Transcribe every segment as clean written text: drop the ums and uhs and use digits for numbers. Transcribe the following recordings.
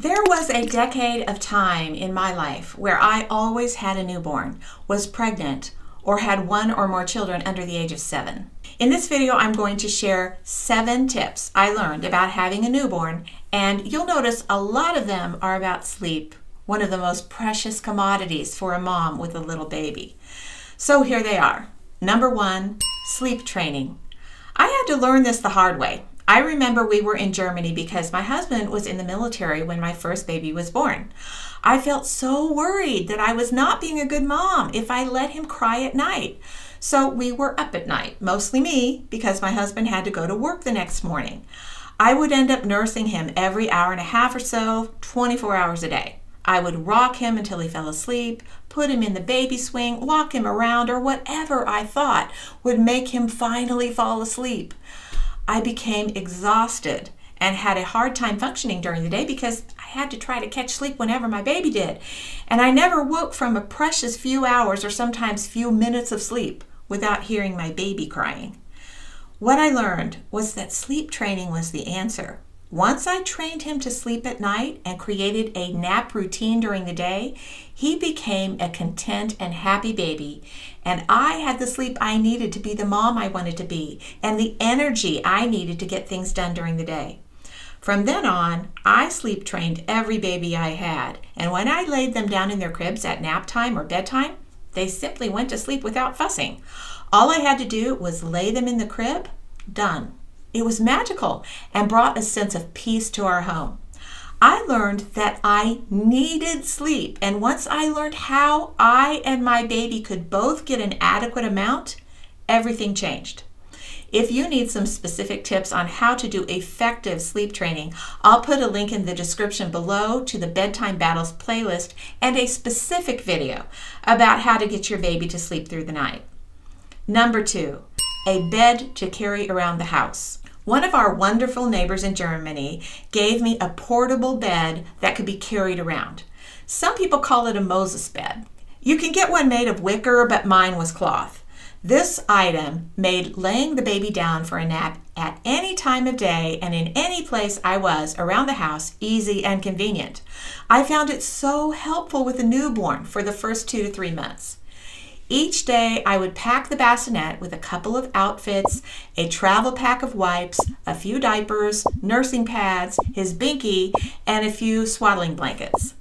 There was a decade of time in my life where I always had a newborn, was pregnant, or had one or more children under the age of 7. In this video, I'm going to share 7 tips I learned about having a newborn, and you'll notice a lot of them are about sleep, one of the most precious commodities for a mom with a little baby. So here they are. Number 1, sleep training. I had to learn this the hard way. I remember we were in Germany because my husband was in the military when my first baby was born. I felt so worried that I was not being a good mom if I let him cry at night. So we were up at night, mostly me, because my husband had to go to work the next morning. I would end up nursing him every hour and a half or so, 24 hours a day. I would rock him until he fell asleep, put him in the baby swing, walk him around, or whatever I thought would make him finally fall asleep. I became exhausted and had a hard time functioning during the day because I had to try to catch sleep whenever my baby did. And I never woke from a precious few hours or sometimes few minutes of sleep without hearing my baby crying. What I learned was that sleep training was the answer. Once I trained him to sleep at night and created a nap routine during the day, he became a content and happy baby, and I had the sleep I needed to be the mom I wanted to be and the energy I needed to get things done during the day. From then on, I sleep trained every baby I had, and when I laid them down in their cribs at nap time or bedtime, they simply went to sleep without fussing. All I had to do was lay them in the crib, done. It was magical and brought a sense of peace to our home. I learned that I needed sleep, and once I learned how I and my baby could both get an adequate amount, everything changed. If you need some specific tips on how to do effective sleep training, I'll put a link in the description below to the Bedtime Battles playlist and a specific video about how to get your baby to sleep through the night. Number 2, a bed to carry around the house. One of our wonderful neighbors in Germany gave me a portable bed that could be carried around. Some people call it a Moses bed. You can get one made of wicker, but mine was cloth. This item made laying the baby down for a nap at any time of day and in any place I was around the house easy and convenient. I found it so helpful with a newborn for the first 2 to 3 months. Each day I would pack the bassinet with a couple of outfits, a travel pack of wipes, a few diapers, nursing pads, his binky, and a few swaddling blankets.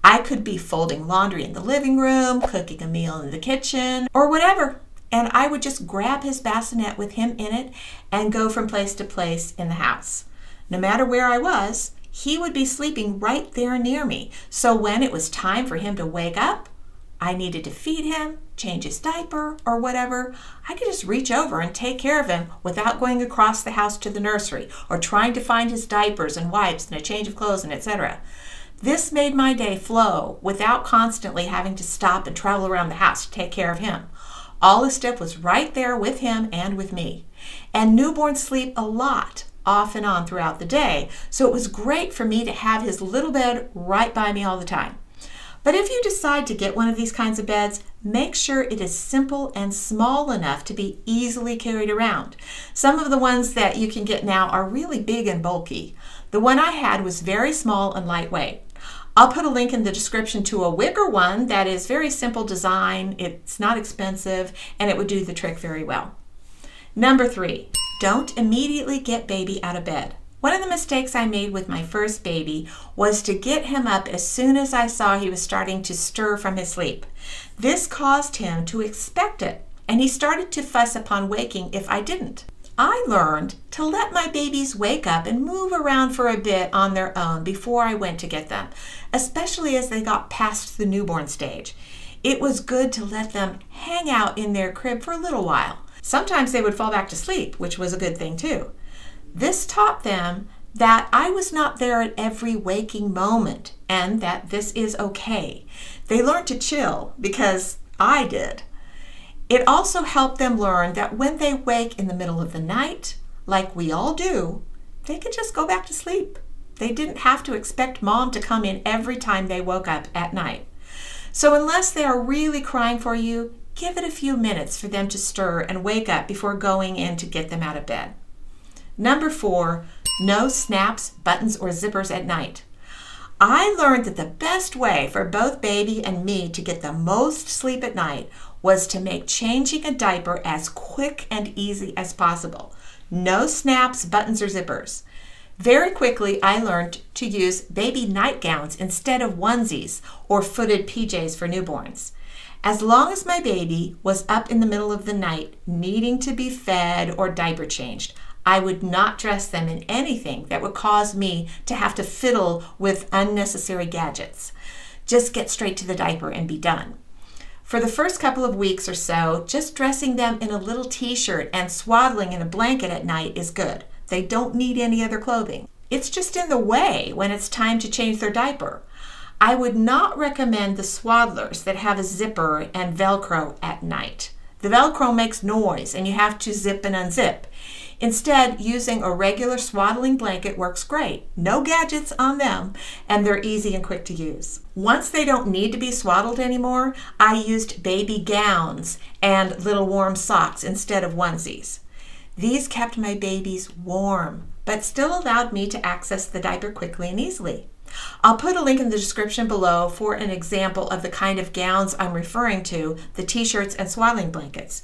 I could be folding laundry in the living room, cooking a meal in the kitchen, or whatever. And I would just grab his bassinet with him in it and go from place to place in the house. No matter where I was, he would be sleeping right there near me. So when it was time for him to wake up, I needed to feed him, change his diaper, or whatever, I could just reach over and take care of him without going across the house to the nursery or trying to find his diapers and wipes and a change of clothes and etc. This made my day flow without constantly having to stop and travel around the house to take care of him. All the stuff was right there with him and with me. And newborns sleep a lot, off and on throughout the day, so it was great for me to have his little bed right by me all the time. But if you decide to get one of these kinds of beds, make sure it is simple and small enough to be easily carried around. Some of the ones that you can get now are really big and bulky. The one I had was very small and lightweight. I'll put a link in the description to a wicker one that is very simple design, it's not expensive, and it would do the trick very well. Number 3, don't immediately get baby out of bed. One of the mistakes I made with my first baby was to get him up as soon as I saw he was starting to stir from his sleep. This caused him to expect it, and he started to fuss upon waking if I didn't. I learned to let my babies wake up and move around for a bit on their own before I went to get them, especially as they got past the newborn stage. It was good to let them hang out in their crib for a little while. Sometimes they would fall back to sleep, which was a good thing too. This taught them that I was not there at every waking moment and that this is okay. They learned to chill because I did. It also helped them learn that when they wake in the middle of the night, like we all do, they could just go back to sleep. They didn't have to expect mom to come in every time they woke up at night. So unless they are really crying for you, give it a few minutes for them to stir and wake up before going in to get them out of bed. Number 4, no snaps, buttons, or zippers at night. I learned that the best way for both baby and me to get the most sleep at night was to make changing a diaper as quick and easy as possible. No snaps, buttons, or zippers. Very quickly, I learned to use baby nightgowns instead of onesies or footed PJs for newborns. As long as my baby was up in the middle of the night needing to be fed or diaper changed, I would not dress them in anything that would cause me to have to fiddle with unnecessary gadgets. Just get straight to the diaper and be done. For the first couple of weeks or so, just dressing them in a little t-shirt and swaddling in a blanket at night is good. They don't need any other clothing. It's just in the way when it's time to change their diaper. I would not recommend the swaddlers that have a zipper and Velcro at night. The Velcro makes noise and you have to zip and unzip. Instead, using a regular swaddling blanket works great. No gadgets on them, and they're easy and quick to use. Once they don't need to be swaddled anymore, I used baby gowns and little warm socks instead of onesies. These kept my babies warm, but still allowed me to access the diaper quickly and easily. I'll put a link in the description below for an example of the kind of gowns I'm referring to, the t-shirts and swaddling blankets.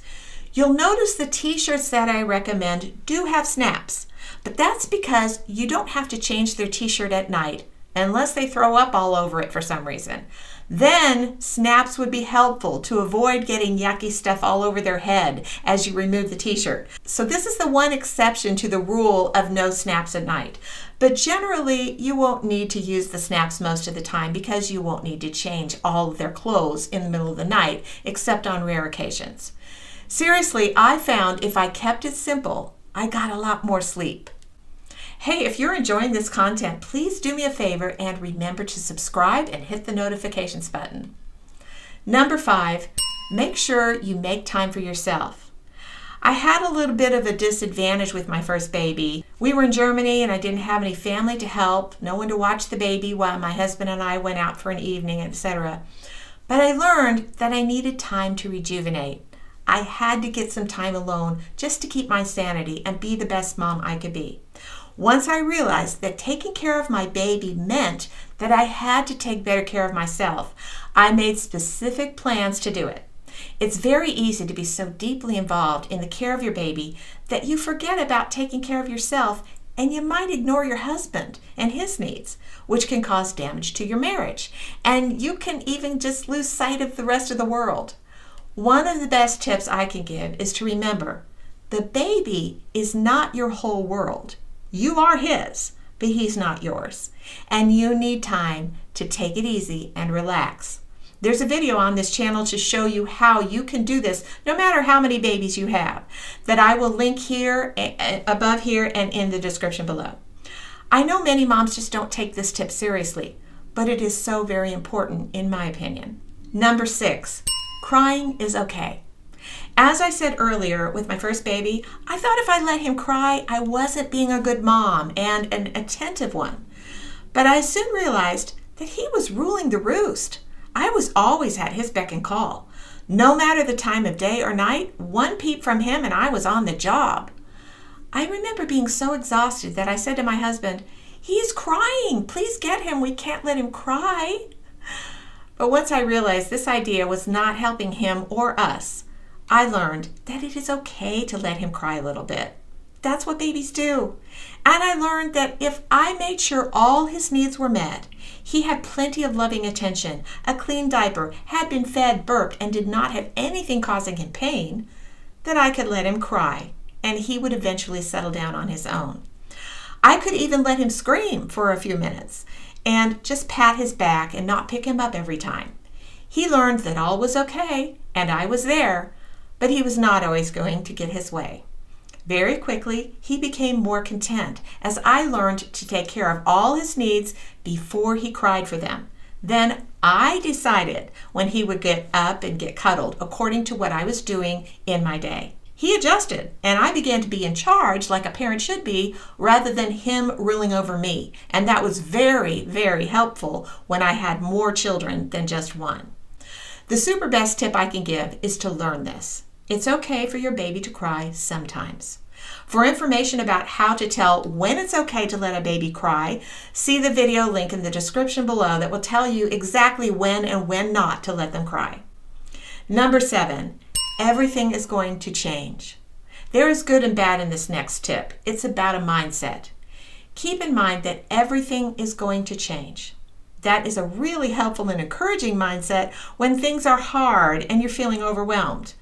You'll notice the t-shirts that I recommend do have snaps, but that's because you don't have to change their t-shirt at night unless they throw up all over it for some reason. Then snaps would be helpful to avoid getting yucky stuff all over their head as you remove the t-shirt. So this is the one exception to the rule of no snaps at night. But generally, you won't need to use the snaps most of the time because you won't need to change all of their clothes in the middle of the night, except on rare occasions. Seriously, I found if I kept it simple, I got a lot more sleep. Hey, if you're enjoying this content, please do me a favor and remember to subscribe and hit the notifications button. Number 5, make sure you make time for yourself. I had a little bit of a disadvantage with my first baby. We were in Germany and I didn't have any family to help, no one to watch the baby while my husband and I went out for an evening, etc. But I learned that I needed time to rejuvenate. I had to get some time alone just to keep my sanity and be the best mom I could be. Once I realized that taking care of my baby meant that I had to take better care of myself, I made specific plans to do it. It's very easy to be so deeply involved in the care of your baby that you forget about taking care of yourself, and you might ignore your husband and his needs, which can cause damage to your marriage. And you can even just lose sight of the rest of the world. One of the best tips I can give is to remember, the baby is not your whole world. You are his, but he's not yours. And you need time to take it easy and relax. There's a video on this channel to show you how you can do this, no matter how many babies you have, that I will link here, above here, and in the description below. I know many moms just don't take this tip seriously, but it is so very important in my opinion. Number 6. Crying is okay. As I said earlier with my first baby, I thought if I let him cry, I wasn't being a good mom and an attentive one. But I soon realized that he was ruling the roost. I was always at his beck and call. No matter the time of day or night, one peep from him and I was on the job. I remember being so exhausted that I said to my husband, "He's crying. Please get him. We can't let him cry." But once I realized this idea was not helping him or us, I learned that it is okay to let him cry a little bit. That's what babies do. And I learned that if I made sure all his needs were met, he had plenty of loving attention, a clean diaper, had been fed, burped, and did not have anything causing him pain, that I could let him cry, and he would eventually settle down on his own. I could even let him scream for a few minutes and just pat his back and not pick him up every time. He learned that all was okay and I was there, but he was not always going to get his way. Very quickly, he became more content as I learned to take care of all his needs before he cried for them. Then I decided when he would get up and get cuddled according to what I was doing in my day. He adjusted, and I began to be in charge like a parent should be, rather than him ruling over me. And that was very, very helpful when I had more children than just one. The super best tip I can give is to learn this. It's okay for your baby to cry sometimes. For information about how to tell when it's okay to let a baby cry, see the video link in the description below that will tell you exactly when and when not to let them cry. Number 7, everything is going to change. There is good and bad in this next tip. It's about a mindset. Keep in mind that everything is going to change. That is a really helpful and encouraging mindset when things are hard and you're feeling overwhelmed.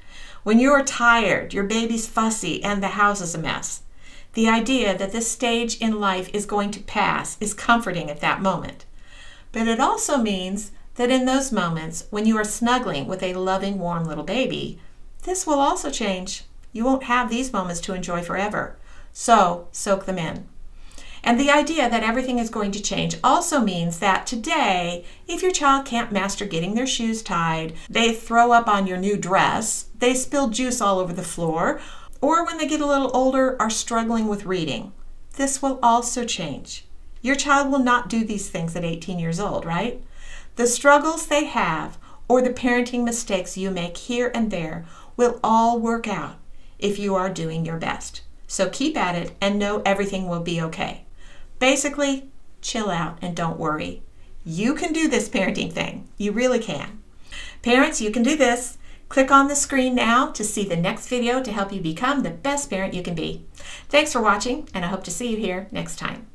When you are tired, your baby's fussy, and the house is a mess. The idea that this stage in life is going to pass is comforting at that moment. But it also means that in those moments when you are snuggling with a loving, warm little baby, this will also change. You won't have these moments to enjoy forever. So, soak them in. And the idea that everything is going to change also means that today, if your child can't master getting their shoes tied, they throw up on your new dress, they spill juice all over the floor, or when they get a little older are struggling with reading, this will also change. Your child will not do these things at 18 years old, right? The struggles they have or the parenting mistakes you make here and there will all work out if you are doing your best. So keep at it and know everything will be okay. Basically, chill out and don't worry. You can do this parenting thing. You really can. Parents, you can do this. Click on the screen now to see the next video to help you become the best parent you can be. Thanks for watching, and I hope to see you here next time.